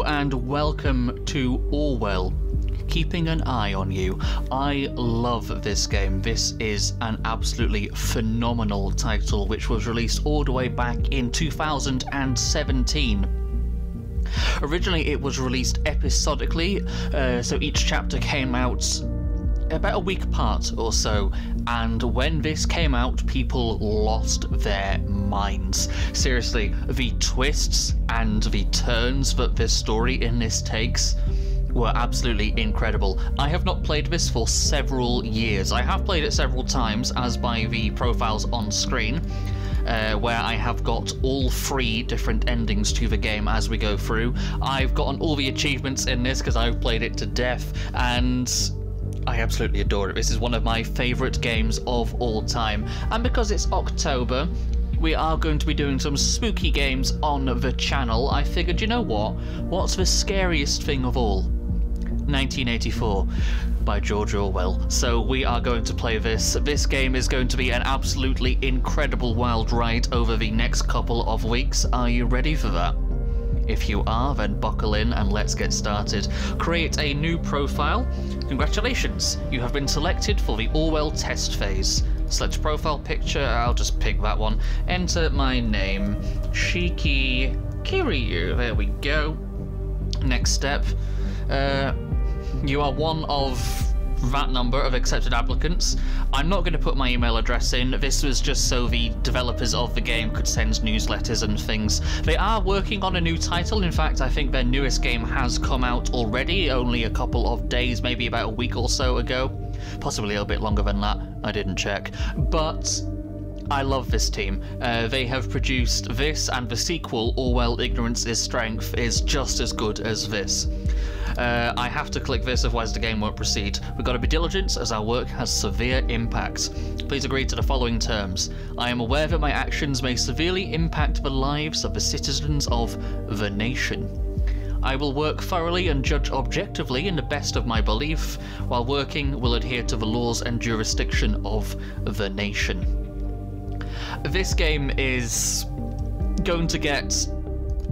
and welcome to Orwell, keeping an eye on you. I love this game. This is an absolutely phenomenal title which was released all the way back in 2017. Originally it was released episodically, so each chapter came out about a week apart or so, and when this came out people lost their minds. Seriously, the twists and the turns that this story in this takes were absolutely incredible. I have not played this for several years. I have played it several times, as by the profiles on screen, where I have got all 3 different endings to the game as we go through. I've gotten all the achievements in this because I've played it to death, and I absolutely adore it. This is one of my favourite games of all time. And because it's October, we are going to be doing some spooky games on the channel. I figured, you know what? What's the scariest thing of all? 1984 by George Orwell. So we are going to play this. This game is going to be an absolutely incredible wild ride over the next couple of weeks. Are you ready for that? If you are, then buckle in and let's get started. Create a new profile. Congratulations, you have been selected for the Orwell test phase. Select profile picture, I'll just pick that one. Enter my name, Shiki Kiryu. There we go. Next step. You are one of that number of accepted applicants. I'm not going to put my email address in. This was just so the developers of the game could send newsletters and things. They are working on a new title. In fact, I think their newest game has come out already, only a couple of days, maybe about a week or so ago. Possibly a little bit longer than that. I didn't check. But I love this team. They have produced this, and the sequel, Orwell Ignorance is Strength, is just as good as this. I have to click this, otherwise the game won't proceed. We've got to be diligent, as our work has severe impact. Please agree to the following terms. I am aware that my actions may severely impact the lives of the citizens of the nation. I will work thoroughly and judge objectively in the best of my belief. While working, will adhere to the laws and jurisdiction of the nation. This game is going to get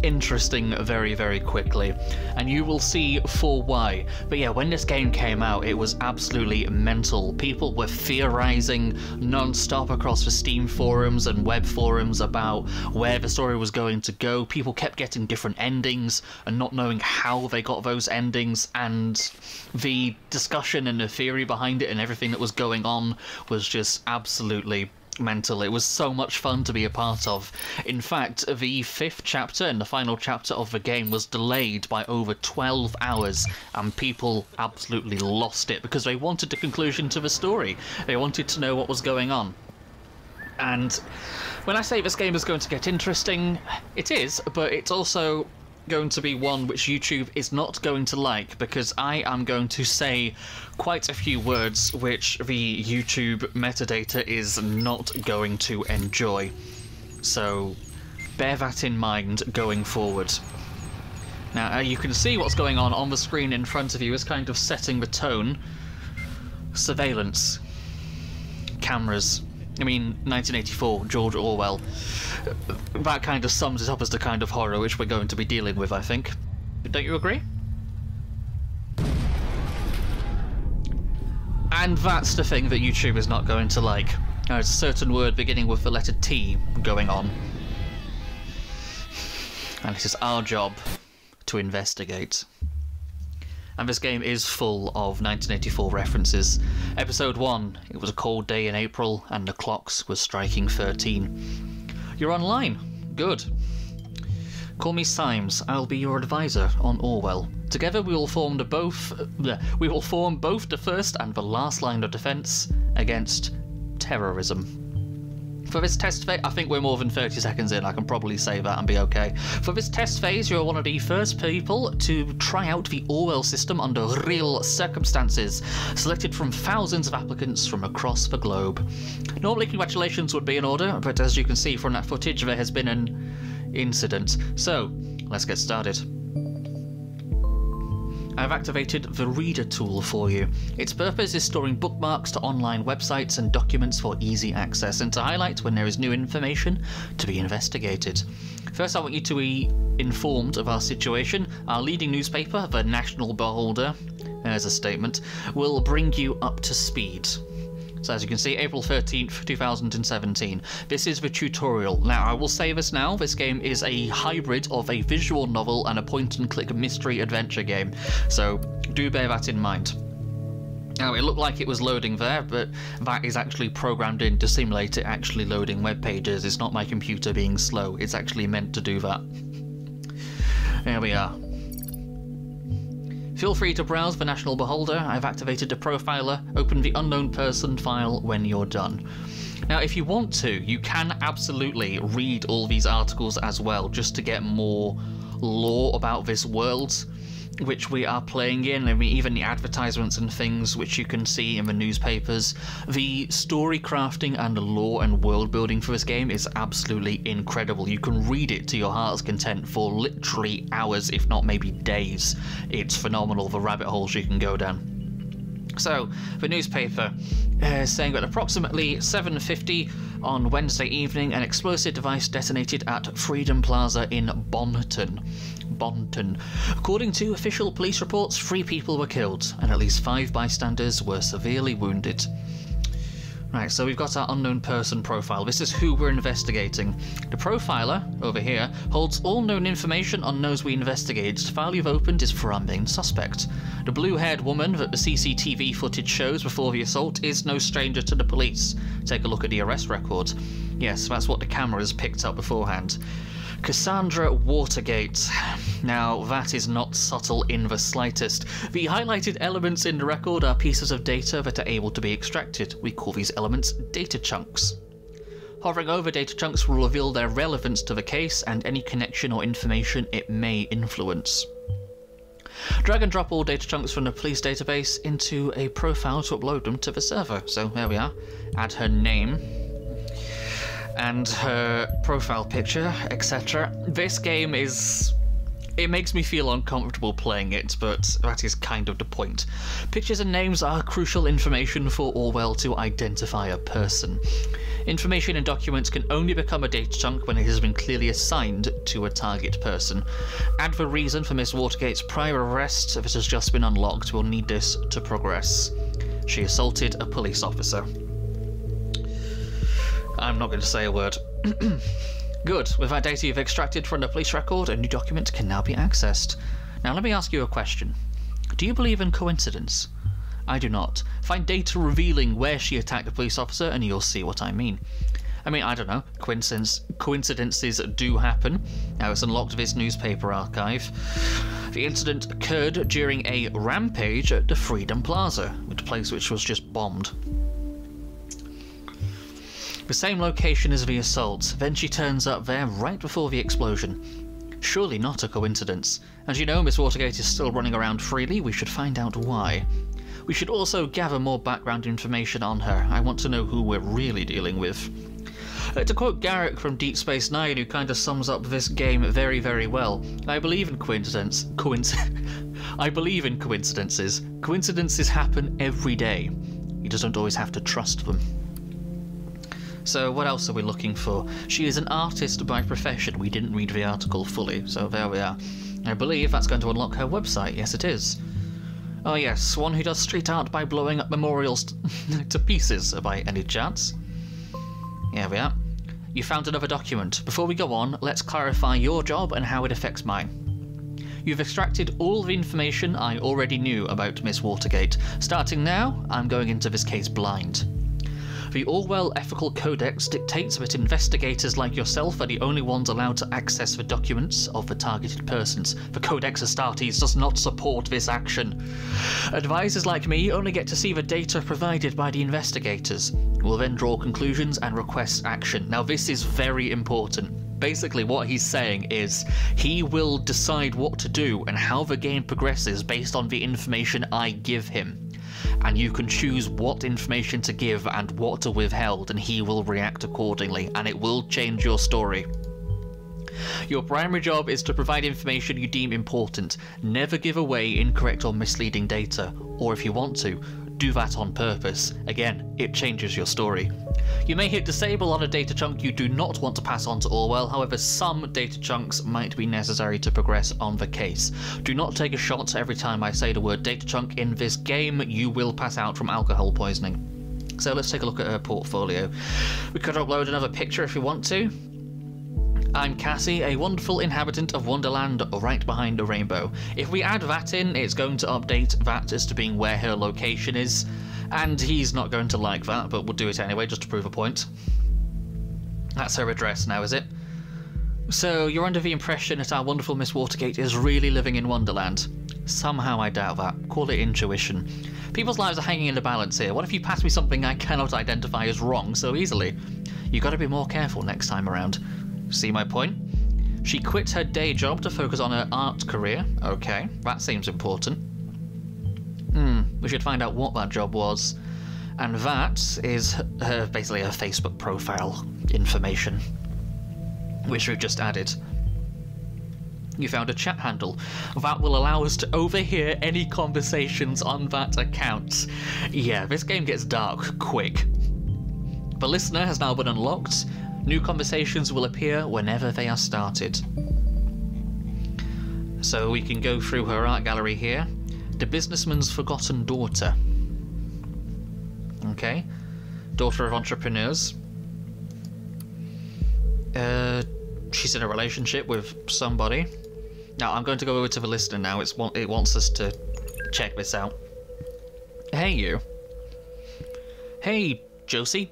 interesting very, very quickly, and you will see for why. But yeah, when this game came out, it was absolutely mental. People were theorizing non-stop across the Steam forums and web forums about where the story was going to go. People kept getting different endings and not knowing how they got those endings, and the discussion and the theory behind it and everything that was going on was just absolutely mental. It was so much fun to be a part of. In fact, the 5th chapter and the final chapter of the game was delayed by over 12 hours, and people absolutely lost it because they wanted the conclusion to the story. They wanted to know what was going on. And when I say this game is going to get interesting, it is, but it's also going to be one which YouTube is not going to like, because I am going to say quite a few words which the YouTube metadata is not going to enjoy. So bear that in mind going forward. Now you can see what's going on the screen in front of you is kind of setting the tone. Surveillance. Cameras. I mean, 1984, George Orwell. That kind of sums it up as the kind of horror which we're going to be dealing with, I think. Don't you agree? And that's the thing that YouTube is not going to like. There's a certain word beginning with the letter T going on. And it is our job to investigate. And this game is full of 1984 references. Episode 1, it was a cold day in April and the clocks were striking 13. You're online. Good. Call me Symes. I'll be your advisor on Orwell. Together we will form both the first and the last line of defense against terrorism. For this test phase, I think we're more than 30 seconds in, I can probably say that and be okay. For this test phase, you're one of the first people to try out the Orwell system under real circumstances, selected from thousands of applicants from across the globe. Normally congratulations would be in order, but as you can see from that footage, there has been an incident. So, let's get started. I've activated the Reader tool for you. Its purpose is storing bookmarks to online websites and documents for easy access, and to highlight when there is new information to be investigated. First, I want you to be informed of our situation. Our leading newspaper, the National Beholder, there's a statement, will bring you up to speed. So as you can see, April 13th, 2017. This is the tutorial. Now, I will say this now, this game is a hybrid of a visual novel and a point-and-click mystery adventure game. So do bear that in mind. Now, it looked like it was loading there, but that is actually programmed in to simulate it actually loading web pages. It's not my computer being slow. It's actually meant to do that. There we are. Feel free to browse the National Beholder. I've activated the profiler. Open the unknown person file when you're done. Now, if you want to, you can absolutely read all these articles as well, just to get more lore about this world which we are playing in. I mean, even the advertisements and things which you can see in the newspapers. The story crafting and the lore and world building for this game is absolutely incredible. You can read it to your heart's content for literally hours, if not maybe days. It's phenomenal, the rabbit holes you can go down. So, the newspaper is saying that approximately 7:50 on Wednesday evening, an explosive device detonated at Freedom Plaza in Bonton. According to official police reports, 3 people were killed, and at least 5 bystanders were severely wounded. Right, so we've got our unknown person profile. This is who we're investigating. The profiler, over here, holds all known information on those we investigate. The file you've opened is for our main suspect. The blue-haired woman that the CCTV footage shows before the assault is no stranger to the police. Take a look at the arrest record. Yes, that's what the cameras picked up beforehand. Cassandra Watergate. Now, that is not subtle in the slightest. The highlighted elements in the record are pieces of data that are able to be extracted. We call these elements data chunks. Hovering over data chunks will reveal their relevance to the case and any connection or information it may influence. Drag and drop all data chunks from the police database into a profile to upload them to the server. So there we are. Add her name and her profile picture, etc. This game is... it makes me feel uncomfortable playing it, but that is kind of the point. Pictures and names are crucial information for Orwell to identify a person. Information in documents can only become a data chunk when it has been clearly assigned to a target person. Add the reason for Miss Watergate's prior arrest if it has just been unlocked. We'll need this to progress. She assaulted a police officer. I'm not going to say a word. Good. With that data you've extracted from the police record, a new document can now be accessed. Now let me ask you a question. Do you believe in coincidence? I do not. Find data revealing where she attacked a police officer and you'll see what I mean. I mean, I don't know. Coincidences do happen. Now it's unlocked this newspaper archive. The incident occurred during a rampage at the Freedom Plaza, the place which was just bombed. The same location as the assault, then she turns up there right before the explosion. Surely not a coincidence. As you know, Miss Watergate is still running around freely, we should find out why. We should also gather more background information on her. I want to know who we're really dealing with. To quote Garrick from Deep Space Nine, who kind of sums up this game very, very well, I believe in I believe in coincidences. Coincidences happen every day. You just don't always have to trust them. So what else are we looking for? She is an artist by profession. We didn't read the article fully, so there we are. I believe that's going to unlock her website. Yes, it is. Oh yes, one who does street art by blowing up memorials to pieces, by any chance. Here we are. You found another document. Before we go on, let's clarify your job and how it affects mine. You've extracted all the information I already knew about Miss Watergate. Starting now, I'm going into this case blind. The Orwell Ethical Codex dictates that investigators like yourself are the only ones allowed to access the documents of the targeted persons. The Codex Astartes does not support this action. Advisors like me only get to see the data provided by the investigators. We'll then draw conclusions and request action. Now this is very important. Basically what he's saying is he will decide what to do and how the game progresses based on the information I give him. And you can choose what information to give and what to withhold, and he will react accordingly, and it will change your story. Your primary job is to provide information you deem important. Never give away incorrect or misleading data, or if you want to, do that on purpose. Again, it changes your story. You may hit disable on a data chunk you do not want to pass on to Orwell, however some data chunks might be necessary to progress on the case. Do not take a shot every time I say the word data chunk in this game, you will pass out from alcohol poisoning. So let's take a look at her portfolio. We could upload another picture if we want to. I'm Cassie, a wonderful inhabitant of Wonderland right behind a rainbow. If we add that in, it's going to update that as to being where her location is, and he's not going to like that, but we'll do it anyway just to prove a point. That's her address now, is it? So you're under the impression that our wonderful Miss Watergate is really living in Wonderland? Somehow I doubt that. Call it intuition. People's lives are hanging in the balance here. What if you pass me something I cannot identify as wrong so easily? You gotta be more careful next time around. See my point? She quit her day job to focus on her art career. Okay, that seems important. We should find out what that job was. And that is her, basically her Facebook profile information, which we've just added. You found a chat handle. That will allow us to overhear any conversations on that account. Yeah, this game gets dark quick. The listener has now been unlocked. New conversations will appear whenever they are started. So we can go through her art gallery here. The businessman's forgotten daughter. Okay. Daughter of entrepreneurs. She's in a relationship with somebody. Now, I'm going to go over to the listener now. It wants us to check this out. Hey, you. Hey, Josie.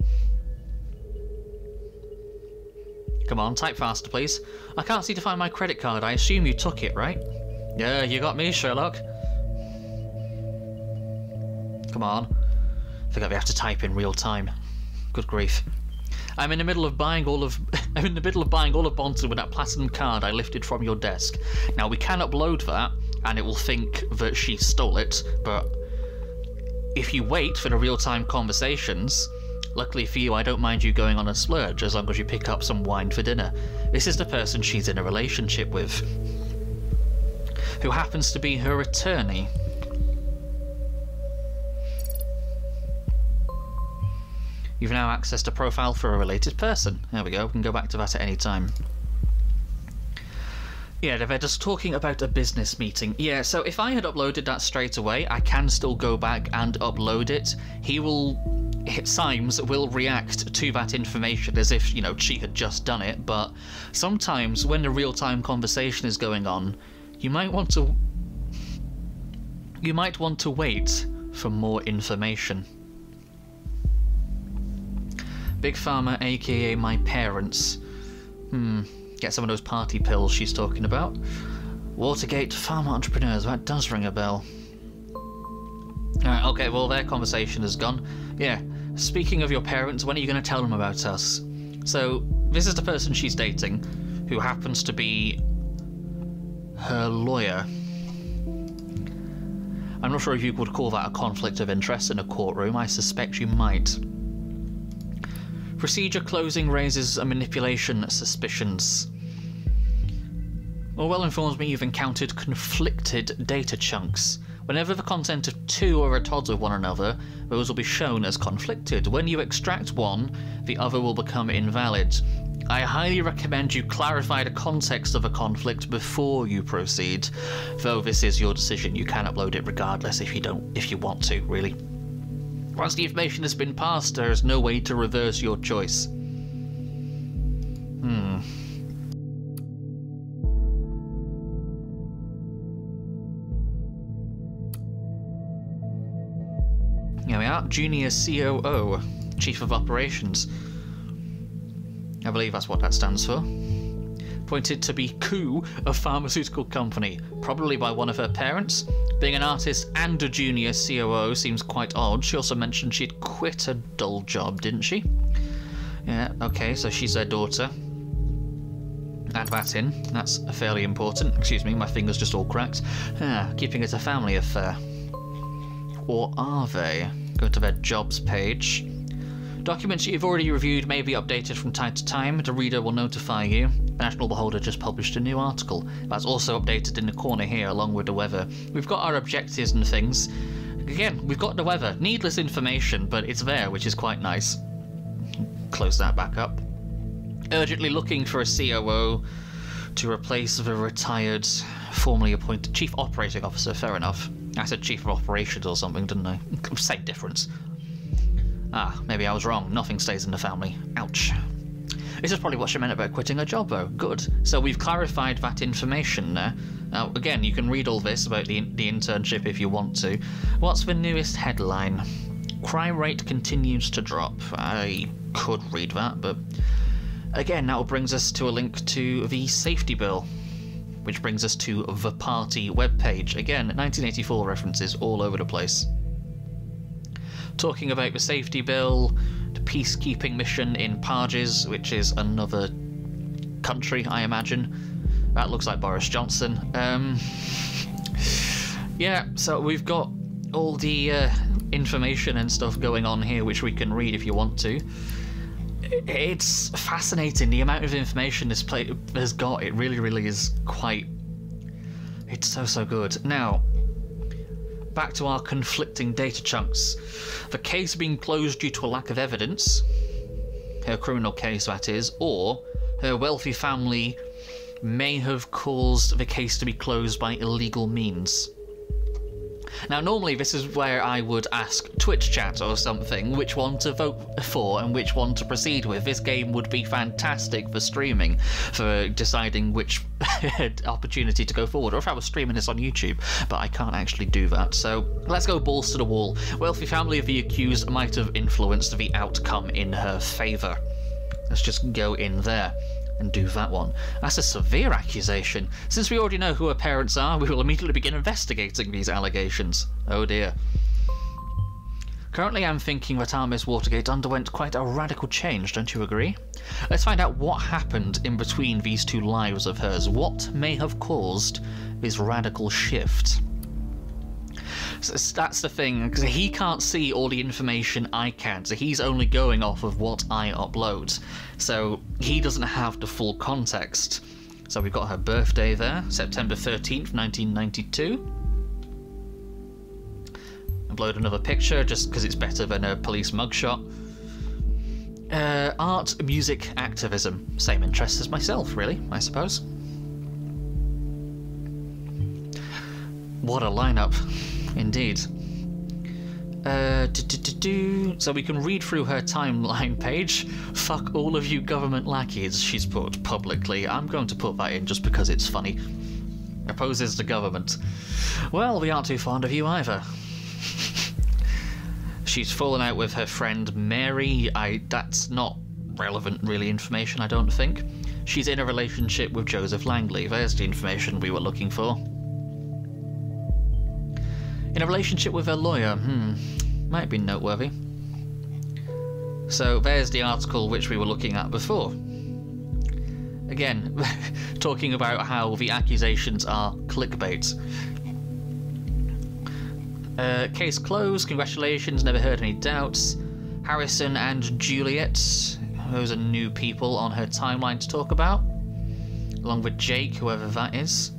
Come on, type faster, please. I can't seem to find my credit card. I assume you took it, right? Yeah, you got me, Sherlock. Come on. I forgot we have to type in real time. Good grief. I'm in the middle of buying all of Bonson with that platinum card I lifted from your desk. Now we can upload that, and it will think that she stole it, but if you wait for the real-time conversations, luckily for you, I don't mind you going on a splurge as long as you pick up some wine for dinner. This is the person she's in a relationship with, who happens to be her attorney. You've now accessed a profile for a related person. There we go, we can go back to that at any time. Yeah, they're just talking about a business meeting. Yeah, so if I had uploaded that straight away, I can still go back and upload it. Symes will react to that information as if, you know, she had just done it, but sometimes when the real-time conversation is going on, you might want to wait for more information. Big Pharma, aka my parents. Get some of those party pills she's talking about. Watergate, pharma entrepreneurs, that does ring a bell. Alright, okay, well their conversation is gone. Yeah, speaking of your parents, when are you going to tell them about us? So, this is the person she's dating, who happens to be her lawyer. I'm not sure if you would call that a conflict of interest in a courtroom. I suspect you might. Procedure closing raises a manipulation suspicions. Orwell informs me you've encountered conflicted data chunks. Whenever the content of two are at odds with one another, those will be shown as conflicted. When you extract one, the other will become invalid. I highly recommend you clarify the context of a conflict before you proceed. Though this is your decision, you can upload it regardless if you want to, really. Once the information has been passed, there is no way to reverse your choice. Here we are, Junior COO, Chief of Operations. I believe that's what that stands for. Appointed to be coup of pharmaceutical company, probably by one of her parents. Being an artist and a junior COO seems quite odd. She also mentioned she'd quit a dull job, didn't she? Yeah, okay, so she's their daughter. Add that in. That's fairly important. Excuse me, my finger's just all cracked. Keeping it a family affair. Or are they? Go to their jobs page. Documents you've already reviewed may be updated from time to time. The reader will notify you. The National Beholder just published a new article. That's also updated in the corner here, along with the weather. We've got our objectives and things. Again, we've got the weather. Needless information, but it's there, which is quite nice. Close that back up. Urgently looking for a COO to replace the retired, formerly appointed Chief Operating Officer. Fair enough. I said Chief of Operations or something, didn't I? Same difference. Ah, maybe I was wrong. Nothing stays in the family. Ouch. This is probably what she meant about quitting her job, though. Good. So we've clarified that information there. Now, again, you can read all this about the internship if you want to. What's the newest headline? Crime rate continues to drop. I could read that, but... Again, that brings us to a link to the safety bill, which brings us to the party webpage. Again, 1984 references all over the place. Talking about the safety bill, the peacekeeping mission in Parges, which is another country, I imagine. That looks like Boris Johnson. Yeah, so we've got all the information and stuff going on here, which we can read if you want to. It's fascinating, the amount of information this place has got. It really, really is quite... It's so good. Now, back to our conflicting data chunks. The case being closed due to a lack of evidence, her criminal case that is, or her wealthy family may have caused the case to be closed by illegal means. Now, normally this is where I would ask Twitch chat or something which one to vote for and which one to proceed with. This game would be fantastic for streaming, for deciding which opportunity to go forward, or if I was streaming this on YouTube, but I can't actually do that. So let's go balls to the wall. Wealthy family of the accused might have influenced the outcome in her favour. Let's just go in there and do that one. That's a severe accusation. Since we already know who her parents are, we will immediately begin investigating these allegations. Oh dear. Currently I'm thinking that our Miss Watergate underwent quite a radical change, don't you agree? Let's find out what happened in between these two lives of hers. What may have caused this radical shift? So that's the thing, because he can't see all the information I can, so he's only going off of what I upload. So he doesn't have the full context. So we've got her birthday there, September 13th, 1992. Upload another picture, just because it's better than a police mugshot. Art, music, activism. Same interests as myself, really, I suppose. What a lineup. Indeed. So we can read through her timeline page. Fuck all of you government lackeys, she's put publicly. I'm going to put that in just because it's funny. Opposes the government. Well, we aren't too fond of you either. She's fallen out with her friend Mary. That's not relevant, really, information, I don't think. She's in a relationship with Joseph Langley. There's the information we were looking for. In a relationship with her lawyer, might be noteworthy. So there's the article which we were looking at before. Again, talking about how the accusations are clickbait. Case closed, congratulations, never heard any doubts. Harrison and Juliet, those are new people on her timeline to talk about. Along with Jake, whoever that is.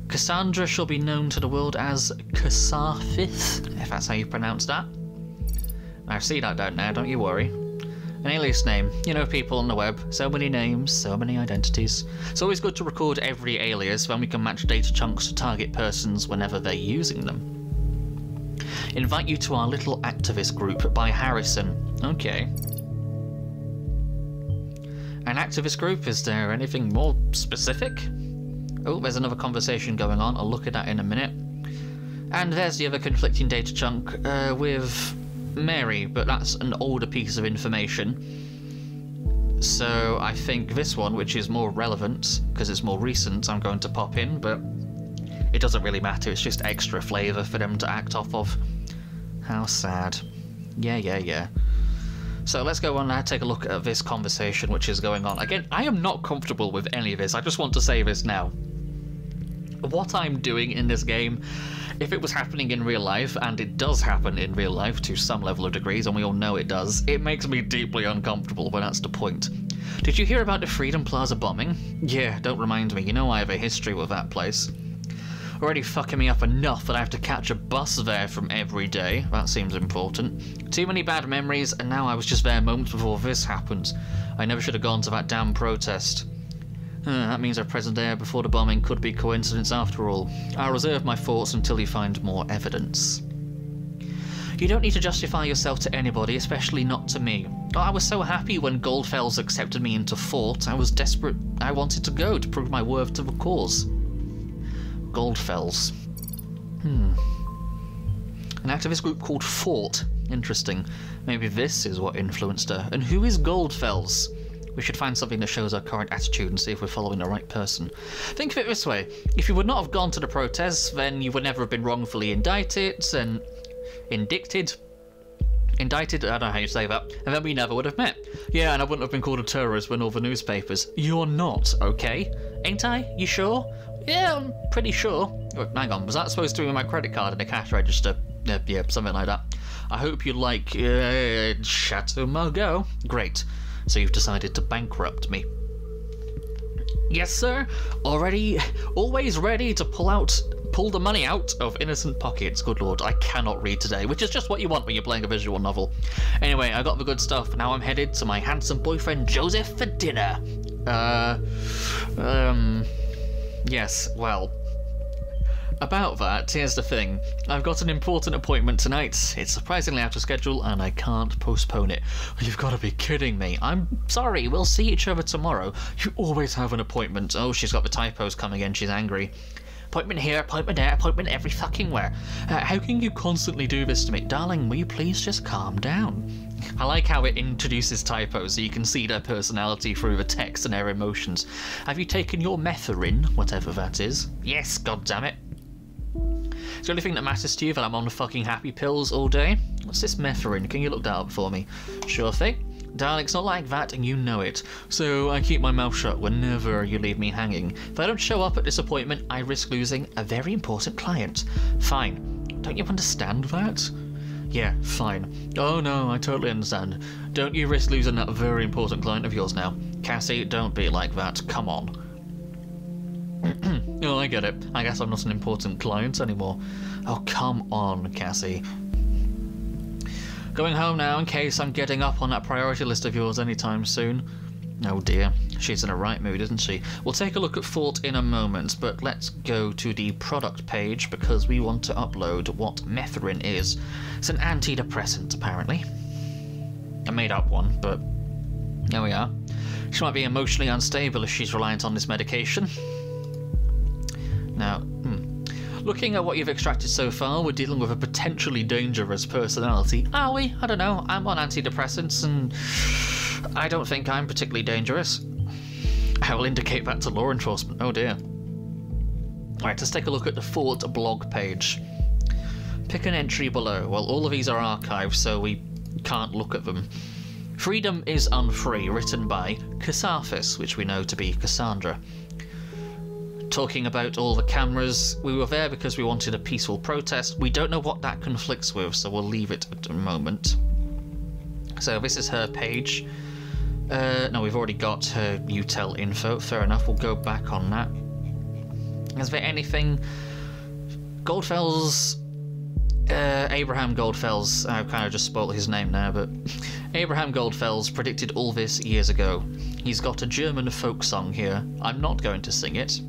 Cassandra shall be known to the world as Cassafith, if that's how you pronounce that. I've seen that down there, don't you worry. An alias name. You know, people on the web. So many names, so many identities. It's always good to record every alias, then we can match data chunks to target persons whenever they're using them. Invite you to our little activist group by Harrison. Okay. An activist group? Is there anything more specific? Oh, there's another conversation going on. I'll look at that in a minute. And there's the other conflicting data chunk with Mary, but that's an older piece of information. So I think this one, which is more relevant, because it's more recent, I'm going to pop in, but it doesn't really matter. It's just extra flavour for them to act off of. How sad. Yeah. So let's go on and take a look at this conversation which is going on. Again, I am not comfortable with any of this. I just want to say this now. What I'm doing in this game if it was happening in real life, and it does happen in real life to some level of degrees, and we all know it does, it makes me deeply uncomfortable, but that's the point. Did you hear about the Freedom Plaza bombing? Yeah, don't remind me, you know I have a history with that place. Already fucking me up enough that I have to catch a bus there from every day. That seems important. Too many bad memories, and now I was just there moments before this happened. I never should have gone to that damn protest. That means our present day before the bombing could be coincidence after all. I'll reserve my thoughts until you find more evidence. You don't need to justify yourself to anybody, especially not to me. I was so happy when Goldfells accepted me into Fort. I was desperate. I wanted to go to prove my worth to the cause. Goldfells. An activist group called Fort. Interesting. Maybe this is what influenced her. And who is Goldfells? We should find something that shows our current attitude and see if we're following the right person. Think of it this way. If you would not have gone to the protests, then you would never have been wrongfully indicted, and indicted, I don't know how you say that, and then we never would have met. Yeah, and I wouldn't have been called a terrorist when all the newspapers. You're not, okay? Ain't I? You sure? Yeah, I'm pretty sure. Oh, hang on, was that supposed to be my credit card in the cash register? Yeah, something like that. I hope you like Chateau Margaux. Great. So you've decided to bankrupt me. Yes, sir. Always ready to pull the money out of innocent pockets. Good lord, I cannot read today, which is just what you want when you're playing a visual novel. Anyway, I got the good stuff. Now I'm headed to my handsome boyfriend Joseph for dinner. Yes, well, about that, here's the thing. I've got an important appointment tonight. It's surprisingly out of schedule, and I can't postpone it. You've got to be kidding me. I'm sorry, we'll see each other tomorrow. You always have an appointment. Oh, she's got the typos coming in, she's angry. Appointment here, appointment there, appointment every fucking where. How can you constantly do this to me? Darling, will you please just calm down? I like how it introduces typos so you can see their personality through the text and their emotions. Have you taken your methorin, whatever that is? Yes, goddammit. Is the only thing that matters to you that I'm on the fucking happy pills all day? What's this methorin? Can you look that up for me? Sure thing. Darling, it's not like that, and you know it. So I keep my mouth shut whenever you leave me hanging. If I don't show up at this appointment, I risk losing a very important client. Fine. Don't you understand that? Yeah, fine. Oh no, I totally understand. Don't you risk losing that very important client of yours now. Cassie, don't be like that. Come on. Oh, I get it. I guess I'm not an important client anymore. Oh, come on, Cassie. Going home now in case I'm getting up on that priority list of yours anytime soon. Oh dear, she's in a right mood, isn't she? We'll take a look at Fort in a moment, but let's go to the product page because we want to upload what methorin is. It's an antidepressant, apparently. A made-up one, but there we are. She might be emotionally unstable if she's reliant on this medication. Now, looking at what you've extracted so far, we're dealing with a potentially dangerous personality. Are we? I don't know. I'm on antidepressants and I don't think I'm particularly dangerous. I will indicate that to law enforcement. Oh dear. Alright, let's take a look at the Fort blog page. Pick an entry below. Well, all of these are archived, so we can't look at them. Freedom is Unfree, written by Cassafis, which we know to be Cassandra. Talking about all the cameras, we were there because we wanted a peaceful protest. We don't know what that conflicts with, so we'll leave it at the moment. So this is her page. No, we've already got her UTEL info. Fair enough, we'll go back on that. Is there anything? Goldfells... Abraham Goldfells, I've kind of just spoiled his name now, but Abraham Goldfells predicted all this years ago. He's got a German folk song here. I'm not going to sing it.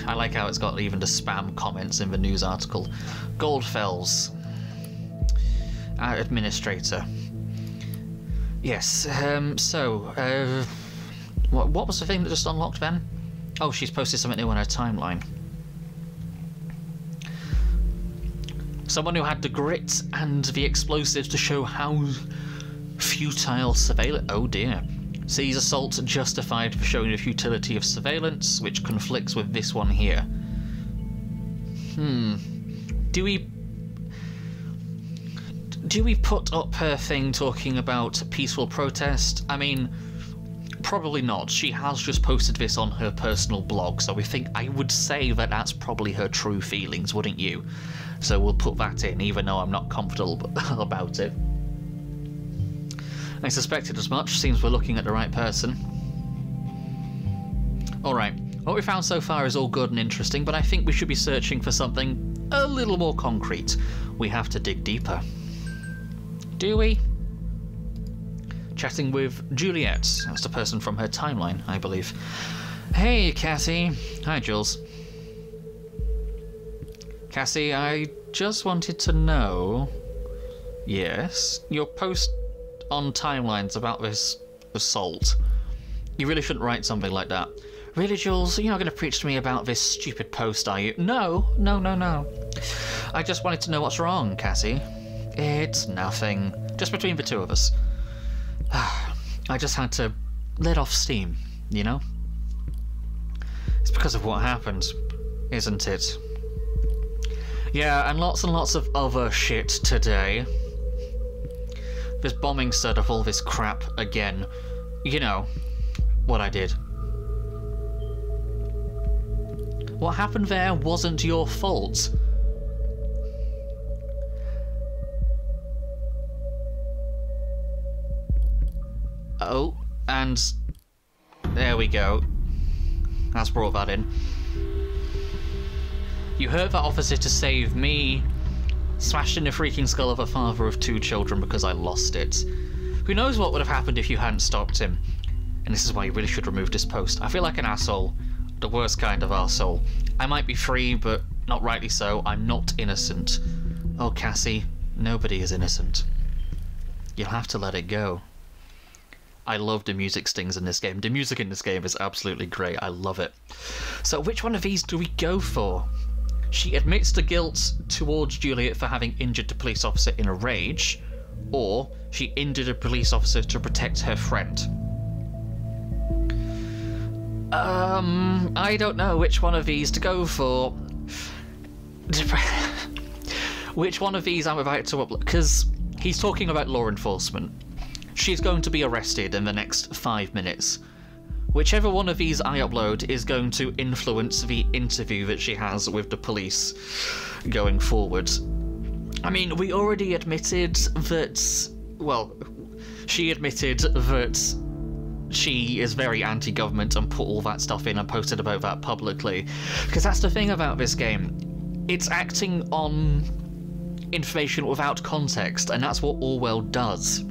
I like how it's got even the spam comments in the news article. Goldfells. Administrator. Yes, what was the thing that just unlocked then? Oh, she's posted something new on her timeline. Someone who had the grit and the explosives to show how futile surveillance... Oh dear. Sees assault justified for showing the futility of surveillance, which conflicts with this one here. Do we put up her thing talking about peaceful protest? I mean, Probably not. She has just posted this on her personal blog, so I would say that that's probably her true feelings, wouldn't you? So we'll put that in, even though I'm not comfortable about it. I suspected as much. Seems we're looking at the right person. Alright, what we found so far is all good and interesting, but I think we should be searching for something a little more concrete. We have to dig deeper. Do we? Chatting with Juliet. That's the person from her timeline, I believe. Hey, Cassie. Hi, Jules. Cassie, I just wanted to know... Yes? Your post on timelines about this assault. You really shouldn't write something like that. Really, Jules? You're not going to preach to me about this stupid post, are you? No. I just wanted to know what's wrong, Cassie. It's nothing. Just between the two of us. I just had to let off steam, you know? It's because of what happened, isn't it? Yeah, and lots of other shit today. This bombing stirred up all this crap again. You know, what I did. What happened there wasn't your fault. Oh, and there we go. That's brought that in. You hurt that officer to save me. Smashed in the freaking skull of a father of 2 children because I lost it. Who knows what would have happened if you hadn't stopped him. And this is why you really should remove this post. I feel like an asshole. The worst kind of arsehole. I might be free, but not rightly so. I'm not innocent. Oh, Cassie, nobody is innocent. You'll have to let it go. I love the music stings in this game. The music in this game is absolutely great. I love it. So which one of these do we go for? She admits to guilt towards Juliet for having injured the police officer in a rage, or she injured a police officer to protect her friend. I don't know which one of these to go for. Which one of these I'm about to upload, because he's talking about law enforcement. She's going to be arrested in the next 5 minutes. Whichever one of these I upload is going to influence the interview that she has with the police going forward. I mean, we already admitted that... Well, she admitted that she is very anti-government and put all that stuff in and posted about that publicly. Because that's the thing about this game. It's acting on information without context, and that's what Orwell does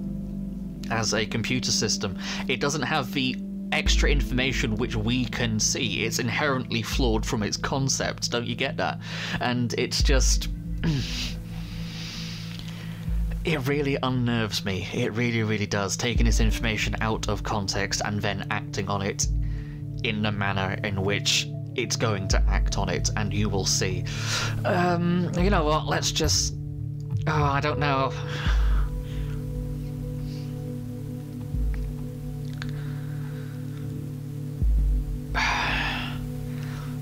as a computer system. It doesn't have the extra information which we can see. It's inherently flawed from its concept, don't you get that? And it's just... It really unnerves me. It really, really does. Taking this information out of context and then acting on it in the manner in which it's going to act on it, and you will see. You know what? Let's just... Oh, I don't know.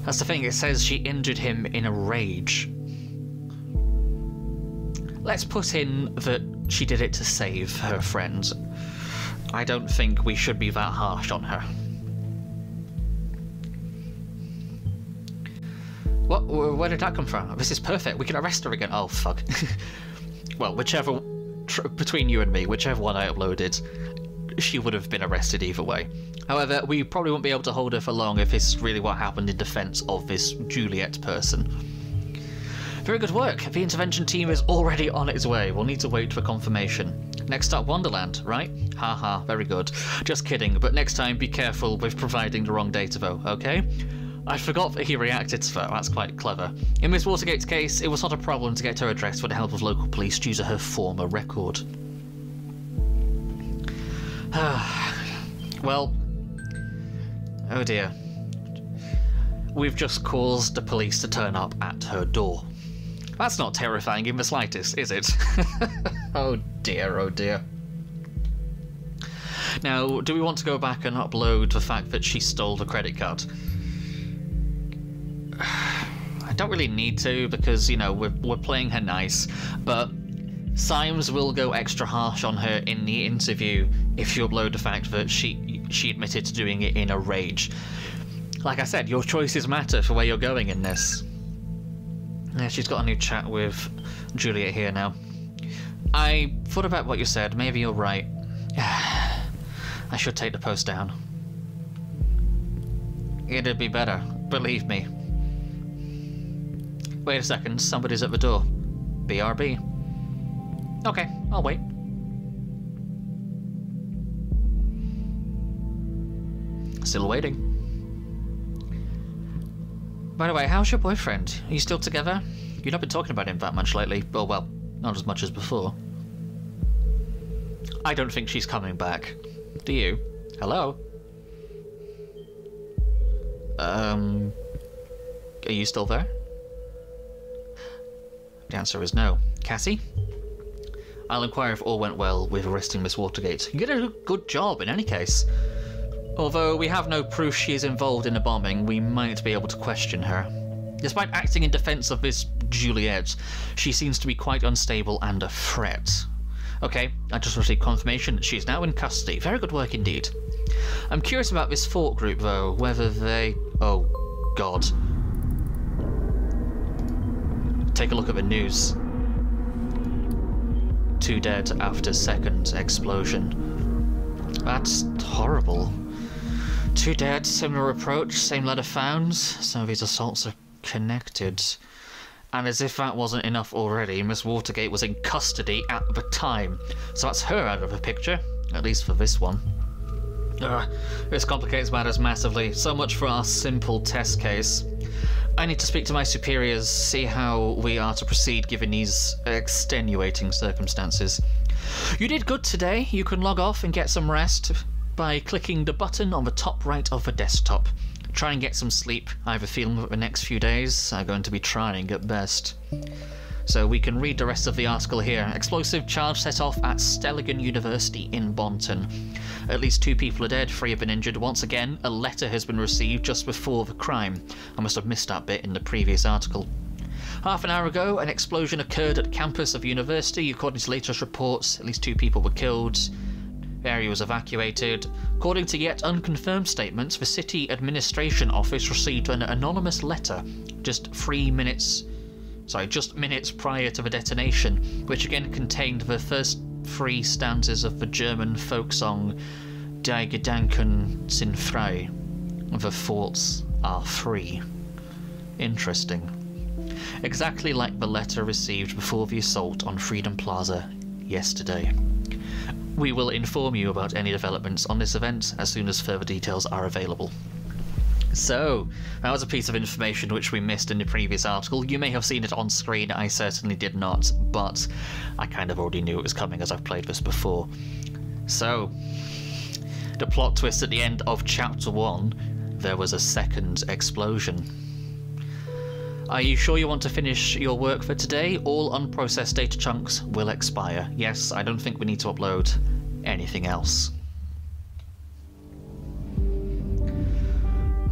That's the thing, it says she injured him in a rage. Let's put in that she did it to save her friend. I don't think we should be that harsh on her. What? Where did that come from? This is perfect. We can arrest her again. Oh, fuck. Well, whichever... between you and me, whichever one I uploaded, she would have been arrested either way. However, we probably won't be able to hold her for long if it's really what happened in defence of this Juliet person. Very good work. The intervention team is already on its way. We'll need to wait for confirmation. Next up, Wonderland, right? Haha, very good. Just kidding, but next time be careful with providing the wrong data though, okay? I forgot that he reacted to that. That's quite clever. In Miss Watergate's case, it was not a problem to get her address with the help of local police due to her former record. Well, oh dear. We've just caused the police to turn up at her door. That's not terrifying in the slightest, is it? Oh dear, oh dear. Now, do we want to go back and upload the fact that she stole the credit card? I don't really need to, because, you know, we're playing her nice, but Symes will go extra harsh on her in the interview if you upload the fact that she she admitted to doing it in a rage. Like I said, your choices matter for where you're going in this. Yeah, she's got a new chat with Juliet here now. I thought about what you said. Maybe you're right. I should take the post down. It'd be better, believe me. Wait a second, somebody's at the door. BRB. Okay, I'll wait. Still waiting. By the way, how's your boyfriend? Are you still together? You've not been talking about him that much lately. Oh, well, not as much as before. I don't think she's coming back. Do you? Hello? Are you still there? The answer is no. Cassie? I'll inquire if all went well with arresting Miss Watergate. You did a good job in any case. Although we have no proof she is involved in the bombing, we might be able to question her. Despite acting in defense of Miss Juliet, she seems to be quite unstable and a threat. Okay, I just received confirmation that she is now in custody. Very good work indeed. I'm curious about this Fort group though, whether they... Oh, God. Take a look at the news. 2 dead after second explosion. That's horrible. 2 dead, similar approach, same letter found. Some of these assaults are connected. And as if that wasn't enough already, Miss Watergate was in custody at the time. So that's her out of the picture, at least for this one. This complicates matters massively. So much for our simple test case. I need to speak to my superiors, see how we are to proceed given these extenuating circumstances. You did good today. You can log off and get some rest by clicking the button on the top right of the desktop. Try and get some sleep. I have a feeling that the next few days are going to be trying at best. So we can read the rest of the article here. Explosive charge set off at Stelligan University in Bonton. At least 2 people are dead, 3 have been injured. Once again, a letter has been received just before the crime. I must have missed that bit in the previous article. Half an hour ago, an explosion occurred at campus of the university. According to latest reports, at least 2 people were killed. The area was evacuated. According to yet unconfirmed statements, the city administration office received an anonymous letter just minutes prior to the detonation, which again contained the first 3 stanzas of the German folk song Die Gedanken sind frei. The thoughts are free. Interesting. Exactly like the letter received before the assault on Freedom Plaza yesterday. We will inform you about any developments on this event as soon as further details are available. So, that was a piece of information which we missed in the previous article. You may have seen it on screen, I certainly did not, but I kind of already knew it was coming as I've played this before. So, the plot twist at the end of Chapter 1, there was a second explosion. Are you sure you want to finish your work for today? All unprocessed data chunks will expire. Yes, I don't think we need to upload anything else.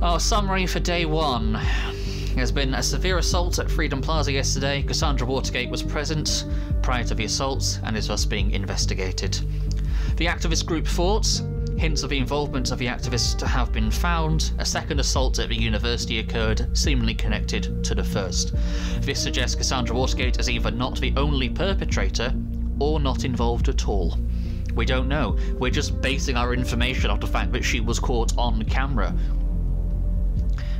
Our summary for day 1. There's been a severe assault at Freedom Plaza yesterday. Cassandra Watergate was present prior to the assault and is thus being investigated. The activist group fought. Hints of the involvement of the activists have been found. A second assault at the university occurred, seemingly connected to the first. This suggests Cassandra Watergate is either not the only perpetrator or not involved at all. We don't know. We're just basing our information off the fact that she was caught on camera.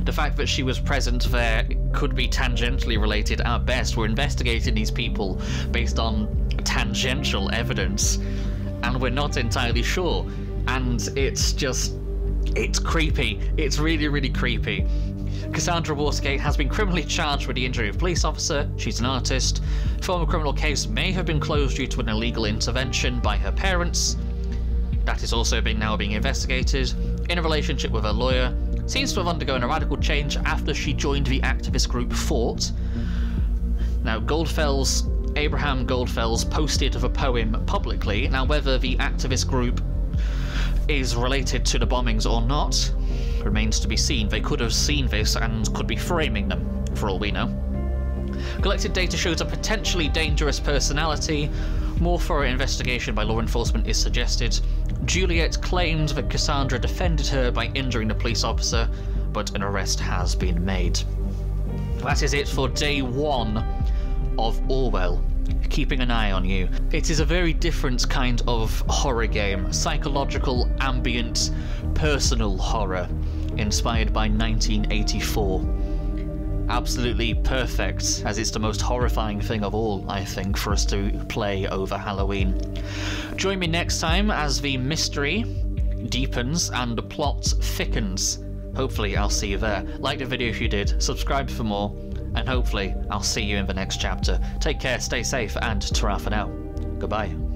The fact that she was present there could be tangentially related at best. We're investigating these people based on tangential evidence, and we're not entirely sure. And it's creepy. It's really, really creepy. Cassandra Watergate has been criminally charged with the injury of a police officer. She's an artist. Former criminal case may have been closed due to an illegal intervention by her parents. That is also now being investigated. In a relationship with her lawyer. Seems to have undergone a radical change after she joined the activist group Fort. Now, Abraham Goldfels posted the poem publicly. Now, whether the activist group is related to the bombings or not remains to be seen. They could have seen this and could be framing them, for all we know. Collected data shows a potentially dangerous personality. More thorough investigation by law enforcement is suggested. Juliet claimed that Cassandra defended her by injuring the police officer, but an arrest has been made. That is it for day 1 of Orwell, keeping an eye on you. It is a very different kind of horror game, psychological, ambient, personal horror, inspired by 1984. Absolutely perfect, as it's the most horrifying thing of all, I think, for us to play over Halloween. Join me next time as the mystery deepens and the plot thickens. Hopefully I'll see you there. Like the video if you did, subscribe for more, and hopefully I'll see you in the next chapter. Take care, stay safe, and ta-ra for now. Goodbye.